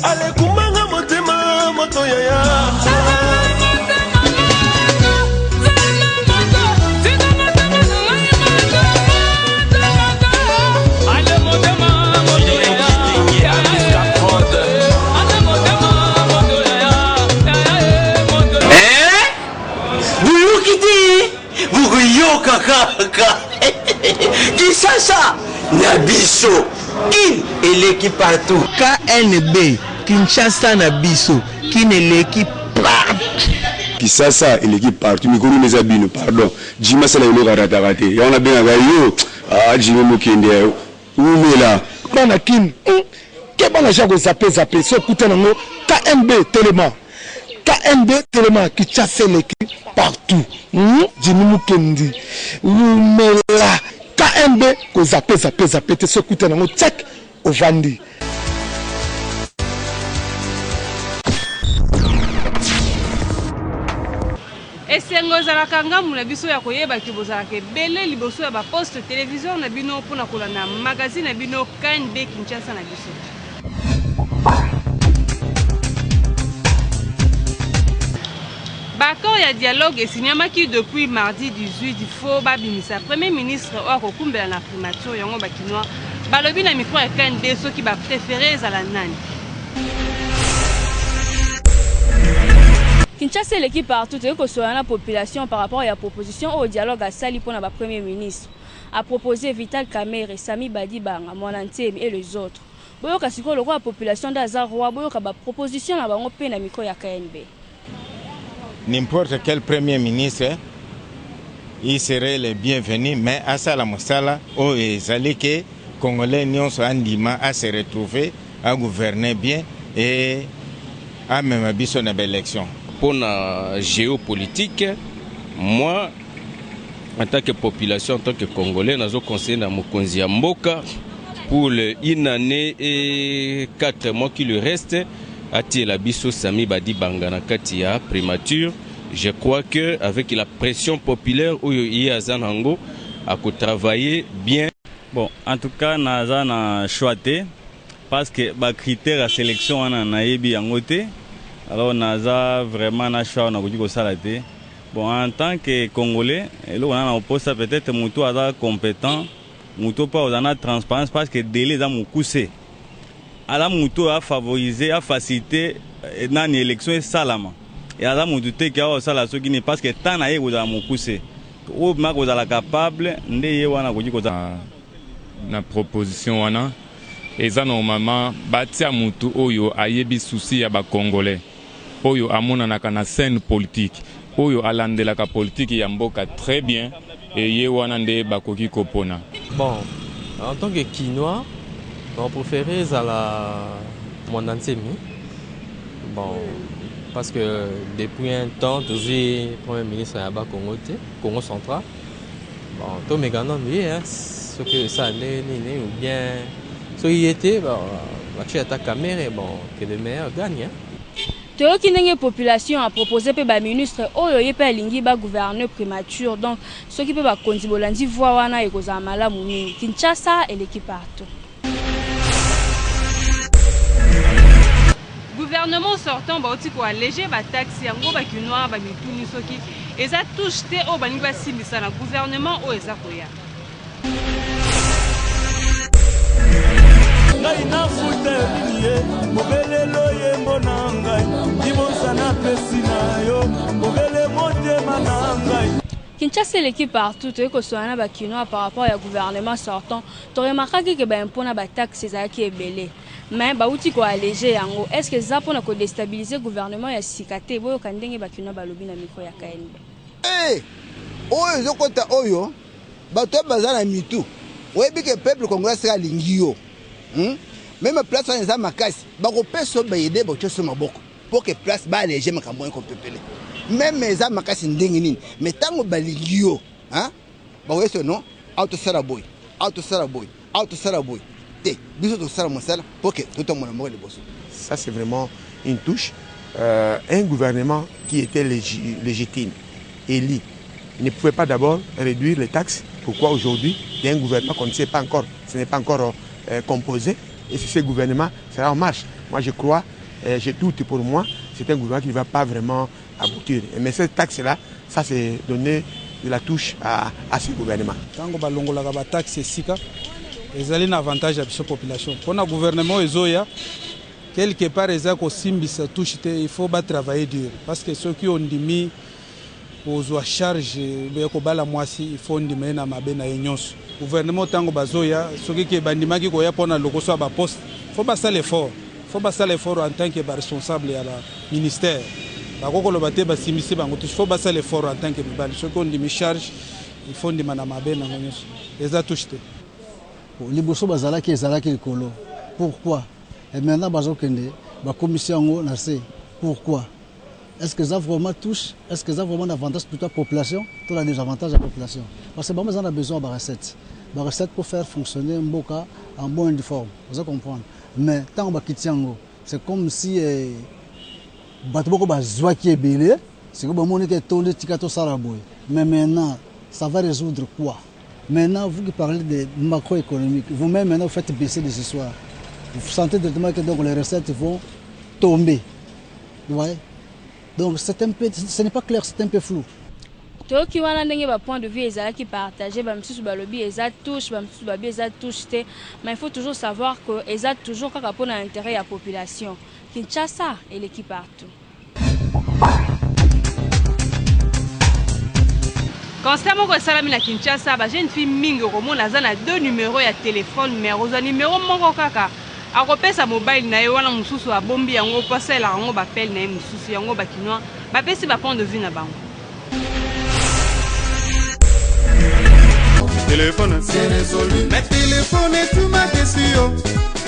Ale kumanga motema moto yaya. Kaka Kinshasa Nabiso Kin eleki partout KNB Kinshasa Nabiso Kin eleki partout Kinshasa eleki partout mikuru neza bino pardon Jima sala yelo karatakate yana benga gayo Jima mukende umela Bana Kin Kebana jago zape so kuta nango KNB Telema KNB Telema Kinshasa eleki partout Jinimu Kendi Umela KNB ko zape te so kuta nango check ovandi esengo zalaka ngamu na biso ya koyeba ki bozalaka ebele liboso ya baposte télévision na bino mpona kolanda magazine na bino KNB Kinshasa na biso. L'accord ya dialogue esinyamaki depuis mardi 18 il faut babimisa premier ministre o kokumbela na primature yango bakinois balobi na micro ya KNB soki ba préféré za la nani. Kinshasa l'équipe partout et que soit la population par rapport à la proposition au dialogue à Sali pour la premier ministre a proposé Vital Kamerhe, Sami Badibanga, Monantiem et les autres. Boyoka siko le roi la population d'Azarwa boyoka ba proposition na bango pe na micro ya KNB. N'importe quel premier ministre, il serait le bienvenu, mais à ça la mosala, où ils allaient que Congolais n'y sont andima à se retrouver, à gouverner bien et à même abîmer une belle élection. Pour la géopolitique, moi, en tant que population, en tant que Congolais, nous conseillé à Mokonzi Mboka pour une année et 4 mois qui lui restent. Ati la biso Sami Badibanga na kati ya primature. Je crois que avec la pression populaire où il y a Zanango à travailler bien. Bon, en tout cas, naza na choité parce que ba critère à sélection ana na yebi yangote. Alors naza vraiment na choix na ko salate. Bon, en tant que Congolais, là on a opposé peut-être muto aza compétent, muto pas on a transparence parce que délai za mukuse. Ala muto a favorisé, a facilité dans l'élection et salama. Et ala muto te qui a sala so qui n'est parce que tant na ye vous a mukuse. Ou ma vous la capable ndé wana ko jiko na proposition wana eza normalement batia mutu oyo ayebi souci ya ba congolais. Oyo amona na kana scène politique. Oyo alandelaka politique ya mboka très bien et ye wana ndé bakoki kopona. Bon, en tant que Kinois, on préférait à la Monantemi. Bon, parce que depuis un temps, toujours le Premier ministre à Congo central. Bon, tout mes gars ce que ça n'est ou bien ce qui était, tu as caméra, bon, que le meilleur gagne. Théo qui n'est population a proposé que le ministre Oyo peut aligner le gouverneur primature. Donc, ceux qui peuvent continuer à voir wana et cause amala muni Kinshasa et l'équipe partout. Gouvernement sortant ba oti ko alléger ba taxe yango ba kinoa ba mituni soki eza touche te o ba ninga simbisa na gouvernement o eza koya. Ngai na futa liye mobele loye mbona ngai dibonsa na pesi na yo mobele motema na ngai. Kinshasa l'équipe partout et que soit na kinoa par rapport au gouvernement sortant tu remarqué que ba impona ba taxe za ki ebele. Mais ba uti ko alléger yango est-ce que ça pona ko déstabiliser gouvernement ya sikate boyo kandenge bakino balobi na micro ya KNB. Oyo zokota oyo bato bazana mitu oyebi ke peuple congolais sera lingio même place on eza makasi bako peso ba yede bocho so maboko pour que place ba alléger makambo ko pepele même eza makasi ndenge nini mais tango ba lingio ba weso non auto sara boy Ça, c'est vraiment une touche. Un gouvernement qui était légitime, élu, ne pouvait pas d'abord réduire les taxes. Pourquoi aujourd'hui, il y a un gouvernement qu'on ne sait pas encore, ce n'est pas encore composé. Et si ce gouvernement sera en marche, moi je crois, j'ai tout pour moi, c'est un gouvernement qui ne va pas vraiment aboutir. Mais cette taxe-là, ça c'est donner de la touche à ce gouvernement. Quand on a la taxe, ils ont un avantage à la population. Pour le gouvernement, quelque part, ils ont touche, il faut travailler dur. Parce que ceux qui ont mis aux charges, il faut dire le gouvernement tango bazoya soki ke bandimaki koya pona lokoso ba poste faut pas l'effort en tant que responsable à la ministère bakoko lo bate basimisi bango tout faut pas l'effort en tant que mibali soki on dimi charge il faut ndima na mabe na ngonyos eza touché liboso bazalaki ezalaki likolo pourquoi et maintenant bazokende ba commission ngo na se pourquoi est-ce que ça vraiment touche? Est-ce que ça vraiment avantage plutôt à la population? Tout a des avantages à la population. Parce que bon, on a besoin de recettes. Des recettes pour faire fonctionner Mboka en bonne uniforme. Vous comprenez? Mais tant que c'est comme si c'est comme mais maintenant, ça va résoudre quoi? Maintenant, vous qui parlez de macroéconomique, vous-même maintenant vous faites baisser les histoires. Vous sentez directement que donc, les recettes vont tomber. Vous voyez? Donc ce n'est pas clair, c'est un peu flou. Toki wana ndenge ba point de vue ezalaki partagé ba misusu balobi eza touche ba misusu babi eza touche te mais il faut toujours savoir que eza toujours kaka pona intérêt ya population. Kinshasa et l'équipe partout. Constamment ko salami na Kinshasa ba jeune fille mingi komona za na deux numéros ya téléphone mais oza numéro moko kaka akopesa mobile na ye wana mususu abombi yango pasela yango bapel na ye mususu yango bakinwa bapesi ba point de vue na bango. Téléphone, c'est résolu. Mais téléphone est tout ma question.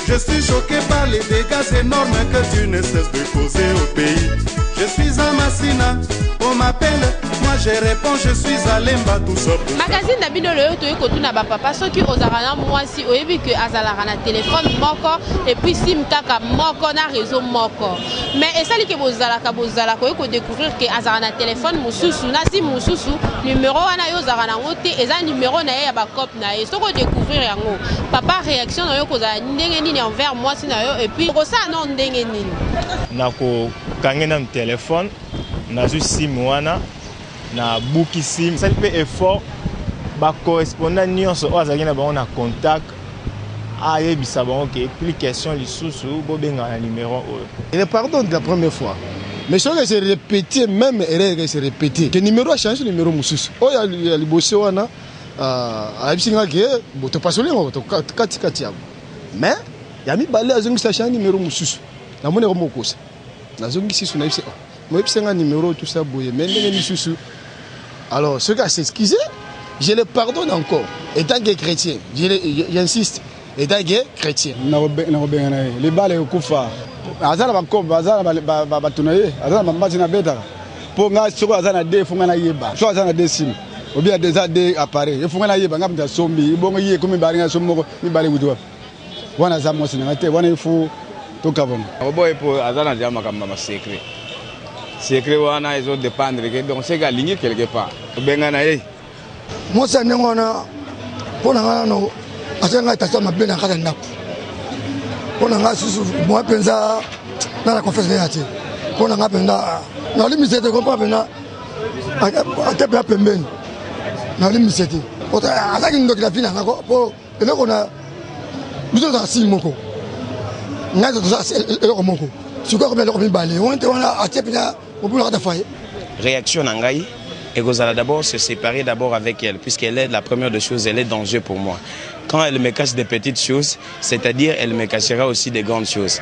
Je suis choqué par les dégâts énormes que tu ne cesses de causer au pays. Je suis un Massina, on m'appelle, moi je réponds, je suis à Lemba, tout ça pour magazine Nabino le to yeko na ba papa soki ozarana mwasi oyebi que azalaka na téléphone moko et puis sim kaka moko na réseau moko. Mais esali ke bozalaka ko découvrir que azalaka na téléphone mususu na sim mususu numéro wana yo ozarana ngote eza numéro na ye ya ba cop na ye soko découvrir yango papa réaction na yo kozala ndenge nini envers mwasi na yo et puis kosa non ndenge nini nako kangena téléphone na zu sim wana na buki sim ça fait effort ba correspondant nyonso azaki na bango na contact ayebisa bango ke explication lisusu bobenga na numéro oyo. Il pardon de la première fois. Mais ce que c'est répété, même erreur que c'est répété. Que numéro a changé numéro mususu. Oh ya liboso wana abisinga ke boto pasoli boto kati ya. Mais ya mi balé azongi sa changé numéro mususu. Na mone ko mokosa. Na zongi sisu na ibse. Moi ibsenga numéro tout ça boye mais ndenge mususu. Alors ce gars s'excuser, je le pardonne encore. Étant que chrétien, j'insiste. Étant que chrétien. Les balles kufa. Azala bakomba azala batunaye azala mamazi na beta. Po nga soko azala de funga na yeba. So azala de sim. Obi déjà de appareil. Funga na yeba ngam da sombi. Ibongo ye komi bari nga somo mi bari wudwa. Wana za mosi na te wana ifu to kavon. Oboy po azala dia makamba ma secret. Secret wana ils ont dépendre que donc c'est aligné quelque part. Benga na ye. Moi ça ngona pour na no azanga tasama bena kala ndako. Pour na susu moi penza na la confesse yati. Pour na penza na limite de comprendre na ate bla pembeni. Na limite. Ota azaki ndoki la fina ngako po eloko na biso za si moko. Ngazo za eloko moko. Siko ko bela ko mibale. On te wana ate pina Réaction Nangaï, Egozala d'abord se séparer d'abord avec elle, puisqu'elle est la première des choses, elle est danger pour moi. Quand elle me cache des petites choses, c'est-à-dire elle me cachera aussi des grandes choses.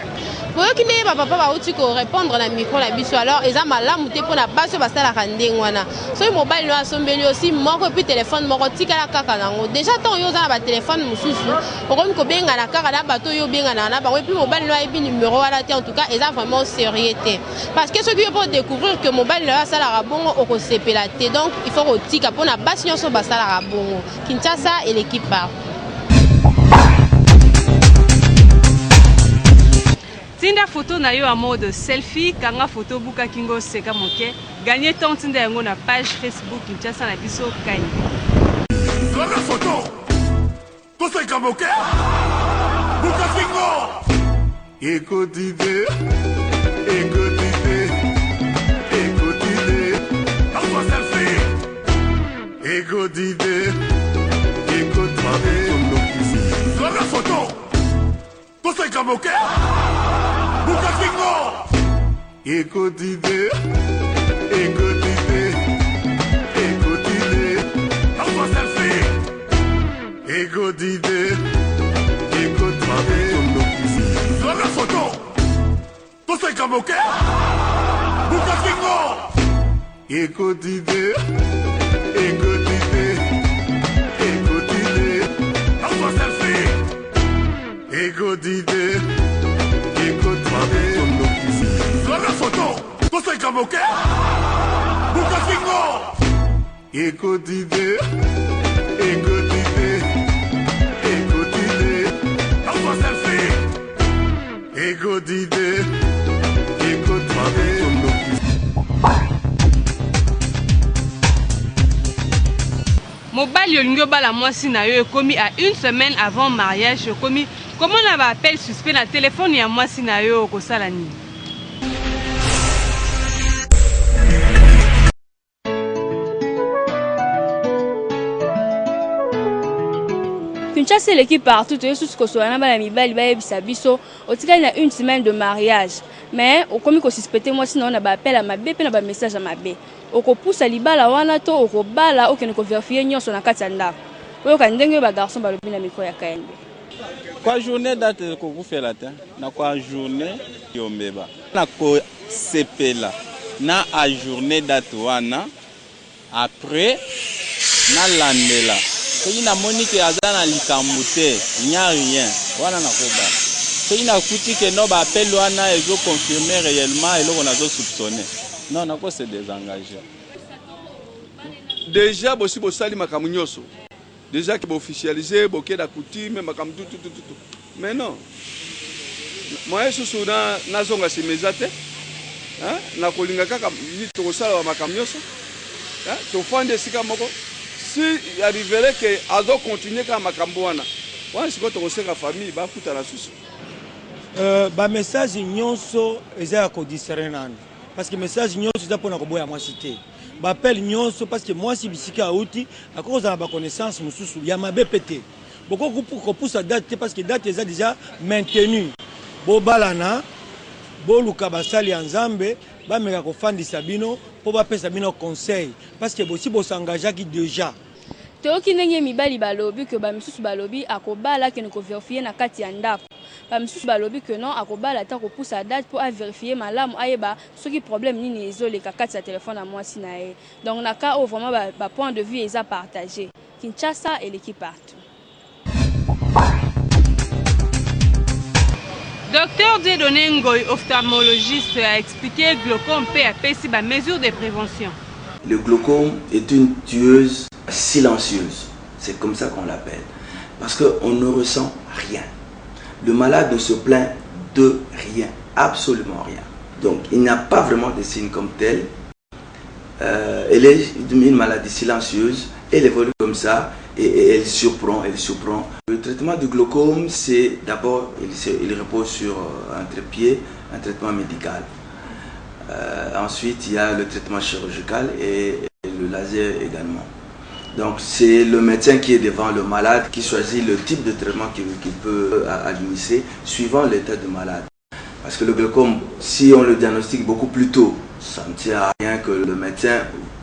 Pour qui n'est pas papa va aussi répondre à la micro la biso alors ils ont mal monté pour la base basta la kandeng wana. So mobile no asombeli aussi moko puis téléphone moko tika la kaka nango. Déjà tant yo za ba téléphone mususu, okomi ko benga na kaka na bato yo benga na ba puis mobile no ebi numéro wala te en tout cas ils ont vraiment sérieuxité. Parce que ceux qui vont découvrir que mobile no ça la rabongo oko sepelate donc il faut tika pour na basi nyonso basta la rabongo. Kinshasa et l'équipe part. Tinda photo na yo en mode selfie, kanga photo buka kingo seka moke, gagner ton tinda yango na page Facebook Kinshasa na biso Kani. La photo. Tout seka moke. Écoute idée, écoute idée, écoute idée. Envoie selfie. Écoute idée, écoute idée. Sois la photo. Tout ça est comme ok. Écoute idée, écoute idée, écoute idée. Envoie selfie. Écoute idée, écoute idée. Sois la photo. Tout ça est comme ok. Écoute idée, écoute idée, écoute idée. Envoie selfie. Écoute idée, écoute idée. Sois la photo. Tout ça est comme ok. Écoute idée, écoute idée, écoute idée. Envoie selfie. Écoute idée, écoute idée. Mobali olingo bala mwasi na yo ekomi à une semaine avant mariage ekomi comment on va appel suspect na téléphone ya mwasi na yo kosala nini? Kinshasa l'équipe partout et sous que soit na bala mibali ba yebisa biso otikali na une semaine de mariage mais okomi ko suspecter mwasi na on a ba appel à mabe pe na ba message à mabe okopousa libala wana to okobala okene ko vérifier nyonso na kati ya ndako oyo ka ndenge ba garçon balobi na micro ya KNB kwa journée date ko kufela te na kwa journée yombeba na ko sepela na a journée date wana après na landela soki na monique azana likambo te nya rien wana na koba soki na kuti ke no ba appel wana ezo confirmer réellement eloko nazo soupçonner non na ko se désengager déjà bosi bosali makambo nyonso déjà que officialiser bokeda coutume makambo tout mais non moi susu na zonga simeza te hein na kolinga kaka to kosala makambo nyonso hein to fande sika moko si arriverait que azo continuer ka makambo wana siko to koseka famille ba futa la susu ba message nyonso eza ko discerner parce que message nyonso eza pona ko boya mwasi te ba appel nyonso parce que mwasi bisika outi à cause de la connaissance mususu ya mabe pété beaucoup pour pousser date parce que date eza déjà maintenue bo balana bo luka basali ya nzambe ba meka ko fandisa bino po ba pesa bino conseil parce que bosi bo s'engager qui déjà toki ndenge mibali balobi que ba misusu balobi akobala ke ne ko vérifier na kati ya ndako ba misusu balobi que non akobala ta ko poussa date pour vérifier malamu ayeba soki problème nini ezoleka kati ya téléphone à mwasi na ye donc na cas où vraiment ba point de vue eza partagé Kinshasa et l'équipe partout. Docteur Dieudonné Ngoy, ophtalmologiste, a expliqué le glaucome peut apaiser les mesures de prévention. Le glaucome est une tueuse silencieuse, c'est comme ça qu'on l'appelle, parce qu'on ne ressent rien. Le malade ne se plaint de rien, absolument rien. Donc il n'y a pas vraiment de signes comme tel. Elle est une maladie silencieuse, elle évolue comme ça et elle surprend. Le traitement du glaucome, c'est d'abord, il repose sur un trépied, un traitement médical. Ensuite, il y a le traitement chirurgical et le laser également. Donc c'est le médecin qui est devant le malade qui choisit le type de traitement qu'il peut administrer suivant l'état du malade. Parce que le glaucome, si on le diagnostique beaucoup plus tôt, ça ne sert à rien que le médecin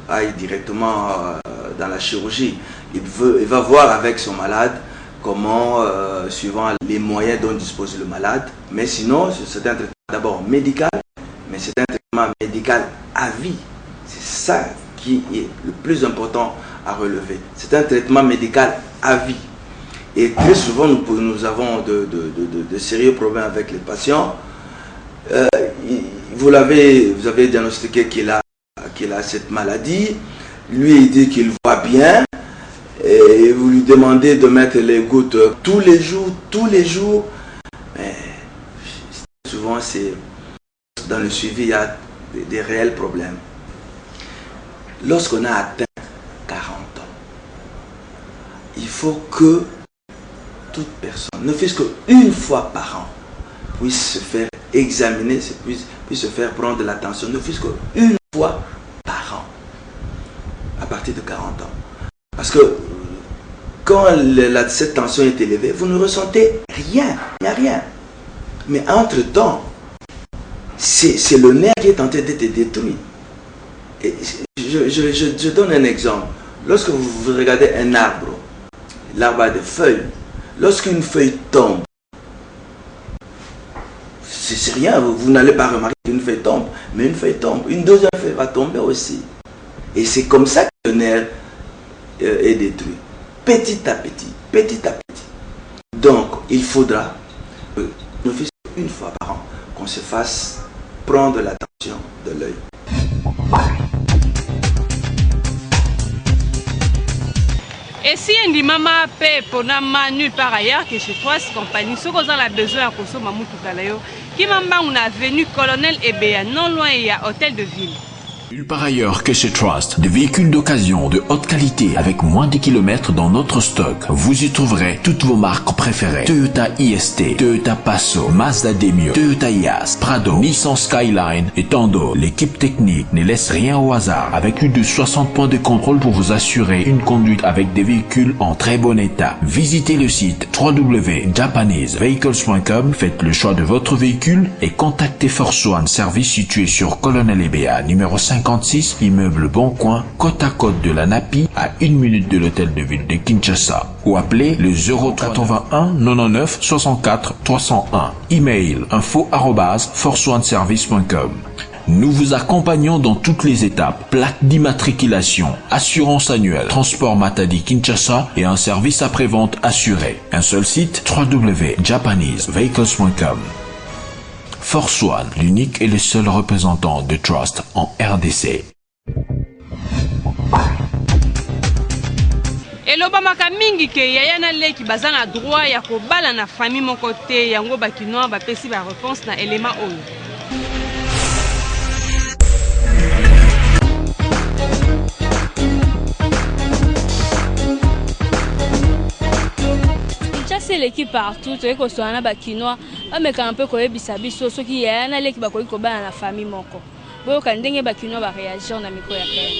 aille directement dans la chirurgie. Il va voir avec son malade comment, suivant les moyens dont dispose le malade. Mais sinon, c'est un traitement d'abord médical, mais c'est un traitement médical à vie. C'est ça qui est le plus important à relever. C'est un traitement médical à vie. Et très souvent, nous avons de sérieux problèmes avec les patients. Vous avez diagnostiqué qu'il a cette maladie. Lui, il dit qu'il voit bien. Et vous lui demandez de mettre les gouttes tous les jours. Mais souvent, dans le suivi, il y a des réels problèmes. Lorsqu'on a atteint 40 ans, il faut que toute personne, ne fût-ce qu'une fois par an, puisse se faire examiner, puisse se faire prendre de l'attention, ne fût-ce qu'une fois par an, à partir de 40 ans. Parce que quand cette tension est élevée, vous ne ressentez rien, il n'y a rien. Mais entre-temps, c'est le nerf qui est en train d'être détruit. Et je donne un exemple. Lorsque vous regardez un arbre, l'arbre a des feuilles. Lorsqu'une feuille tombe, c'est rien, vous n'allez pas remarquer qu'une feuille tombe, mais une feuille tombe, une deuxième feuille va tomber aussi. Et c'est comme ça que le nerf est détruit, petit à petit, petit à petit. Donc, il faudra, une fois par an, qu'on se fasse prendre l'attention de l'œil. Et si un mama paie pour nulle part ailleurs que chez Trust Company, ce qu'on a besoin de consommer Moutoukaleo, qui m'a on a venu Colonel Ebea, non loin il y a hôtel de ville. Nulle part ailleurs que chez Trust, des véhicules d'occasion de haute qualité avec moins de kilomètres dans notre stock. Vous y trouverez toutes vos marques préférées. Toyota IST, Toyota Passo, Mazda Demio, Toyota Yaris, Prado, Nissan Skyline et tant d'autres. L'équipe technique ne laisse rien au hasard avec plus de 60 points de contrôle pour vous assurer une conduite avec des véhicules en très bon état. Visitez le site www.japanesevehicles.com, faites le choix de votre véhicule et contactez Force One Service situé sur Colonel Ebea, numéro 56, immeuble Boncoin, côte à côte de la Napi, à 1 minute de l'hôtel de ville de Kinshasa. Ou appelez le 0321 99 64 301. Email info@forceoneservice.com. Nous vous accompagnons dans toutes les étapes. Plaque d'immatriculation, assurance annuelle, transport Matadi Kinshasa et un service après-vente assuré. Un seul site, www.japanesevehicles.com. Force One, l'unique et le seul représentant de Trust en RDC. elobamaka mingi ke yaya na leki baza na droit ya kobala na famille moko te yango bakinois bapesi ba réponse na élément oyo. C'est l'équipe partout, tu es que soit na bakinois, mais quand un peu koye bisabiso, ceux qui y a na l'équipe bakoyi koba na famille moko. Boyo kandenge bakinois ba réagir na miko ya père.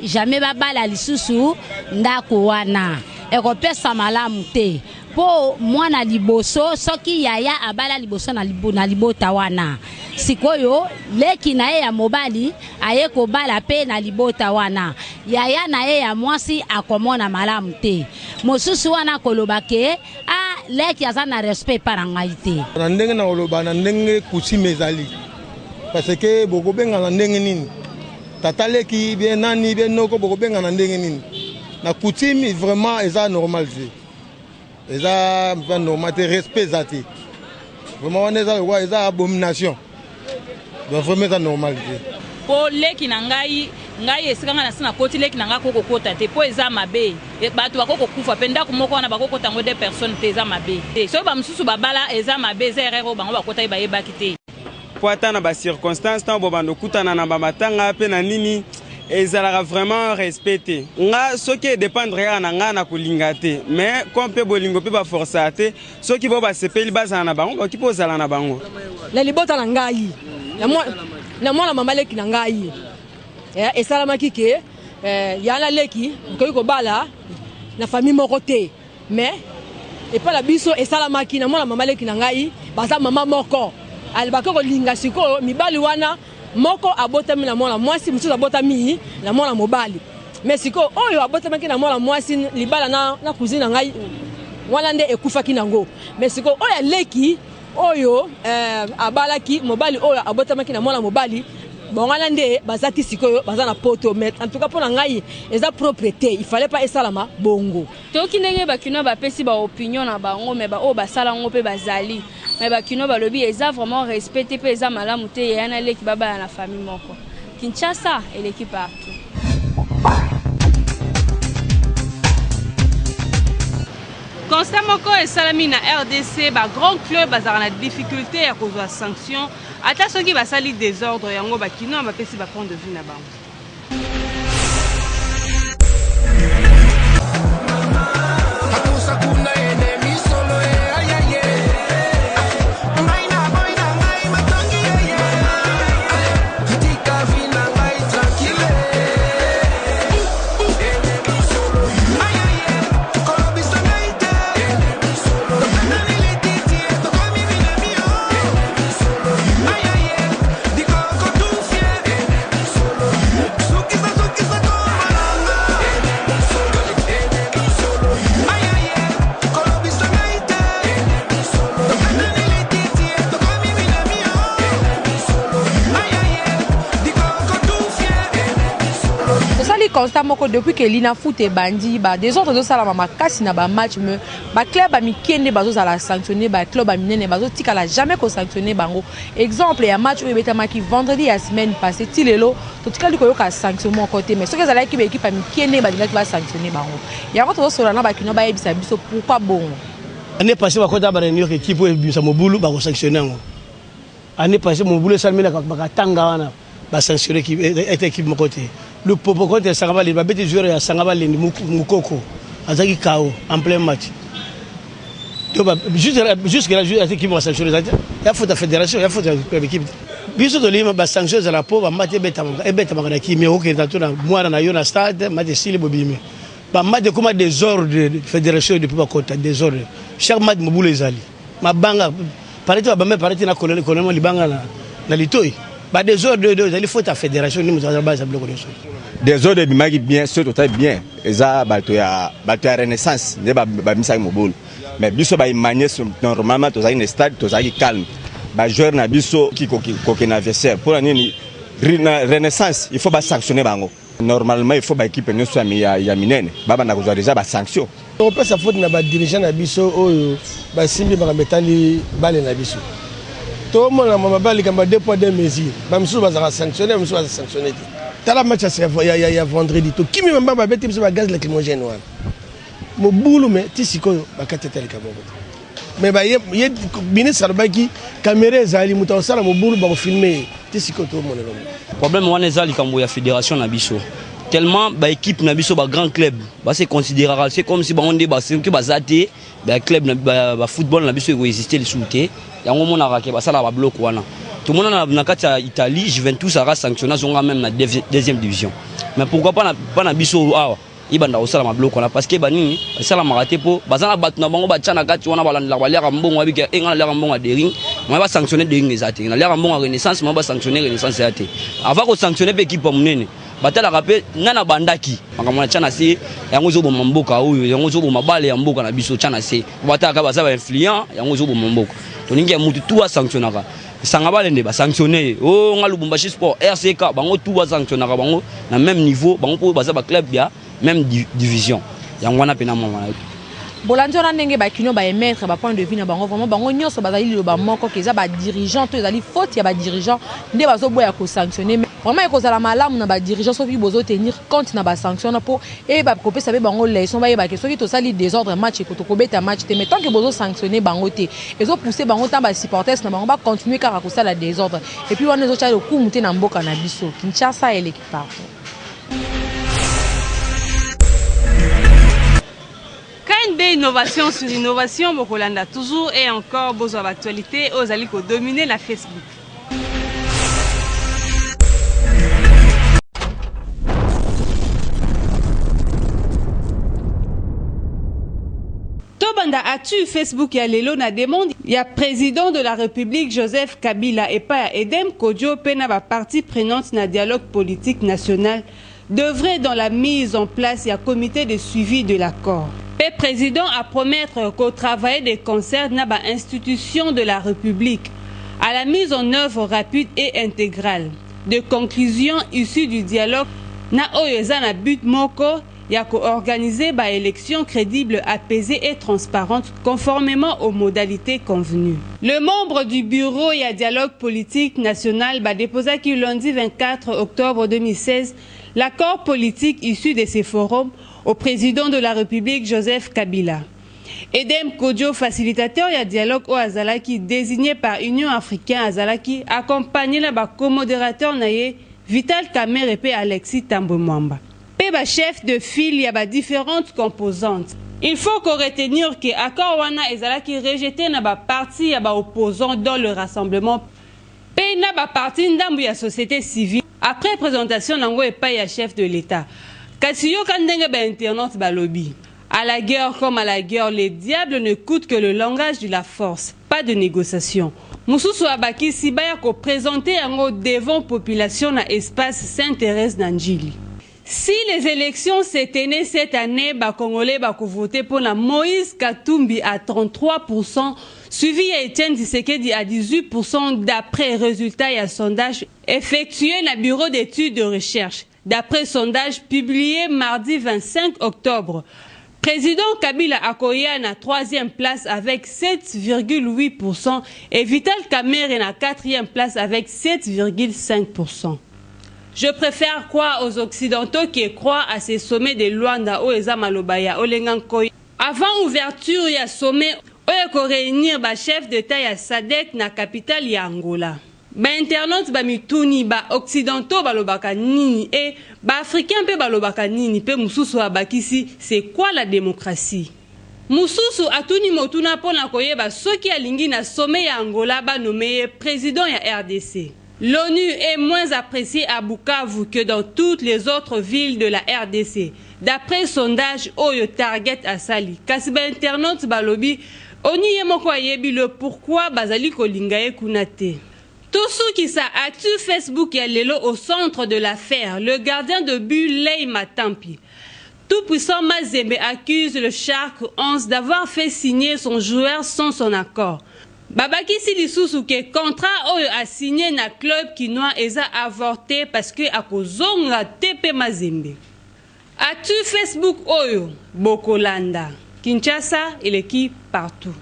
Jamais babala lisusu ndako wana. Eko pesa malamu te. Po mwana liboso soki yaya abala liboso na libota wana. Sikoyo leki na ye ya mobali aye kobala pe na libota wana. Yaya na ye ya mwasi akomona malamu te. Mosusu wana kolobake leki aza na respect para ngai te. Na ndenge na oloba na ndenge kusi mezali. Parce que boko benga na ndenge nini. Tata leki bien nani bien noko boko benga na ndenge nini. Na coutume vraiment eza normal te. Eza normal te respect zati. Vraiment on eza abomination. Donc vraiment eza normal te. Po leki na ngai esikanga na sina koti leki na ngai koko kota te po eza mabe bato bakoko kufa pe ndako moko wana bakoko tango de personnes te eza mabe te so ba mususu babala eza mabe eza erreur bango bakota bayebaki te po ata na ba circonstance tan bo bando kutana na bamatanga pe na nini ezalaka vraiment respecté nga soki dépendre ya na nga na kolinga te mais comme pe bolingo pe ba forcer te soki bo ba sepeli bazana na bango ki po zala na bango la libota na ngai na mwana mama leki na ngai esalamaki ke yana leki koyi kobala na famille moko te mais epala biso esalamaki na mwana mama leki na ngai baza mama moko alibaka kolinga sikoyo mibali wana moko abotami na mwana mwasi mosusu abotami na mwana mobali mais sikoyo oyo abotamaki na mwana mwasi libala na cousine na ngai wana nde ekufaki nango mais sikoyo oyo leki oyo abalaki mobali oyo abotamaki na mwana mobali bongana nde bazati sikoyo baza na poto mais en tout cas pour ngai eza propriété il fallait pas esalama bongo toki ndenge bakino bapesi ba opinion na bango mais ba o basala ngo pe bazali mais bakino balobi eza vraiment respecté pe eza malamu te yana leki baba na famille moko Kinshasa et l'équipe partout. Constat moko esalami na RDC ba grand club bazara na difficulté à cause de sanction ata soki basali désordre yango bakino bapesi ba point de vue na bango. Hakuna enemy solo constat moko depuis que lina foot et bandi ba des autres do sala mama kasi na ba match me ba club ba mikende bazo sala sanctionner ba club ba minene bazo tikala jamais ko sanctionner bango exemple ya match où betama ki vendredi la semaine passée tilelo to tikali ko yoka sanction mon côté mais ce que zala ki équipe ba mikende ba dilaki ba sanctionner bango ya ko to sala na ba kino ba yebisa biso pourquoi bon année passée ba kota ba réunir équipe où bisa mobulu ba ko sanctionner ngo année passée mobulu salmina ba tanga wana ba sanctionner qui est équipe mon côté le popo contre Sangabali ba beti joueur ya Sangabali ni Mukoko azaki KO en plein match to ba jusque là joueur équipe va sanctionner ya faute fédération ya faute équipe biso to lima ba sanctionner za la po ba match beta na kimi o ke tatuna mwana na yo na stade match sili bobimi ba match comme désordre de fédération depuis ba kota désordre chaque match mobulu ezali mabanga parité ba me parité na colonel libanga na litoi ba désordre ezali faute à fédération ni muzala ba za bloc de choses désordre bimaki bien surtout très bien eza bato ya renaissance nde ba misaki mobulu mais biso ba imaginer normalement tozali na stade tozali calme ba joueur na biso ki ko na adversaire pour nini renaissance il faut ba sanctionner bango normalement il faut ba équipe nyonso ya minene baba na kozwa déjà ba sanction on peut sa faute na ba dirigeant na biso oyo ba simbi ba metali bale na biso tout le monde a mabali kamba 2 poids 2 mesures ba msu ba za sanctionner msu ba sanctionner tala match ya vendredi to kimi mamba ba beti msu ba gaz lacrymogène wana mobulu me tisiko ba kateteli kaboko mais ba ye ministre albaki caméra ezali muta osala mobulu ba ko filmer tisiko to monde lo problème wana ezali kambo ya fédération na biso tellement ba équipe na biso ba grand club ba se considérera c'est comme si ba on débat c'est que ba zate ba club na ba football na biso exister le souté yango mona rake ba sala ba bloc wana tout le monde na kati ya Italie Juventus sera sanctionné zonga même na deuxième division mais pourquoi pas na biso awa ibanda osala ma bloc wana parce que bani sala maraté po bazana batuna bango batchana kati wana balanda balera mbongo abika engana lera mbongo dering moi ba sanctionner dering ezate na lera mbongo renaissance moi ba sanctionner renaissance ezate avant ko sanctionner pe équipe munene batala rapé ngana bandaki makamona chana se yango zo bomba mboka oyo yango zo bomba bale ya mboka na biso chana se bataka baza ba influent yango zo bomba mboka to ningi mutu tout sanctionnera Sangabali nde ba sanctionner oh nga Lubumbashi Sport RCK bango tout ba sanctionnera bango na même niveau bango po baza ba club ya même division yango wana pena mama Bolandi on ndenge ba kino ba émettre ba point de vue na bango vraiment bango nyonso bazali lo ba moko keza ba dirigeant to ezali faute ya ba dirigeant nde bazo boya ko sanctionner vraiment ekozala malamu na ba dirigeant soki bozo tenir compte na ba sanction na po e ba kopesa be bango leçon ba yeba ke soki to sali désordre match ko to kobeta match te mais tant que bozo sanctionner bango te ezo pousser bango tant ba supporters na bango ba continuer kaka ko sala désordre et puis on ezo cha le coup muté na mboka na biso Kinshasa et l'équipe partout. KNB innovation sur innovation, Bokolanda toujours et encore besoin d'actualité aux alliés qui dominent la Facebook. Tobanda Atu Facebook ya lelo na demande ya président de la République Joseph Kabila et pas Edem Kodjo pena ba partie prenante na dialogue politique national devrait dans la mise en place ya comité de suivi de l'accord. Le président a promettre qu'au travail des concerts n'a pas institution de la République à la mise en œuvre rapide et intégrale de conclusions issues du dialogue na oyeza na but moko ya ko organiser ba élection crédible, apaisée et transparente conformément aux modalités convenues. Le membre du bureau ya dialogue politique national ba déposa qui lundi 24 octobre 2016 l'accord politique issu de ces forums au président de la République Joseph Kabila. Edem Kodjo, facilitateur ya dialogue au Azalaki, désigné par Union africaine Azalaki, accompagné là ba co-modérateur naye Vital Kamerhe et Alexis Tambo Mwamba. Peba chef de file ya ba différentes composantes. Il faut qu'on retenir que accord wana Azalaki rejeté na ba parti ya ba opposant dans le rassemblement. Pe na ba parti ndambu ya société civile. Après présentation nango et pas ya chef de l'État. Kasiyo kandenge ba internaute ba lobby. À la guerre comme à la guerre, les diables ne coûtent que le langage de la force, pas de négociation. Moussousou Abaki Sibaya ko présenté yango devant population na espace Sainte-Thérèse d'Anjili. Si les élections se tenaient cette année, ba Congolais ba ko voter pour la Moïse Katumbi à 33%, suivi à Etienne Tshisekedi à 18% d'après résultats et sondage effectué na bureau d'études de recherche. D'après sondage publié mardi 25 octobre, président Kabila Akoya na 3e place avec 7,8% et Vital Kamerhe na 4e place avec 7,5%. Je préfère croire aux Occidentaux qui croient à ces sommets de Luanda ou Eza Malobaya Olengankoy. Avant ouverture ya sommet, on réunir ba chef d'État ya SADC na capitale ya Angola. Ba internautes ba mituni ba occidentaux balobaka nini et ba africains pe balobaka nini pe mususu abakisi c'est quoi la démocratie? Mususu atuni motuna pona koyeba soki alingi na sommet ya Angola ba nommé président ya RDC. L'ONU est moins appréciée à Bukavu que dans toutes les autres villes de la RDC. D'après sondage Oyo Target Asali, Kasiba internaute balobi, oni yemoko ayebi le pourquoi bazali kolingaye kunate. Tout ce qui sa actu Facebook ya lelo au centre de l'affaire, le gardien de but Lei Matampi. Tout puissant Mazembe accuse le Shark 11 d'avoir fait signer son joueur sans son accord. Babaki Silisusu ke contrat oyo a signé na club kinois eza avorté parce que akozonga tepe Mazembe. Actu Facebook oyo Bokolanda, Kinshasa et l'équipe partout.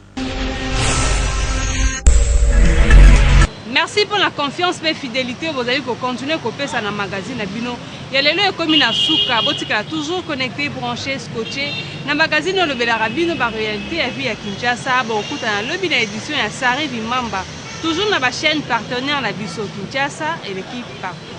Merci pour la confiance et fidélité. Vous allez continuer à copier ça dans le magazine Abino. Il y a les lieux comme la souka, botika toujours connecté, branché, scotché. Dans le magazine le Belarabino, par réalité, à vie à Kinshasa, beaucoup dans le bina édition à Sari Vimamba. Toujours dans la chaîne partenaire la Bisso Kinshasa et l'équipe partout.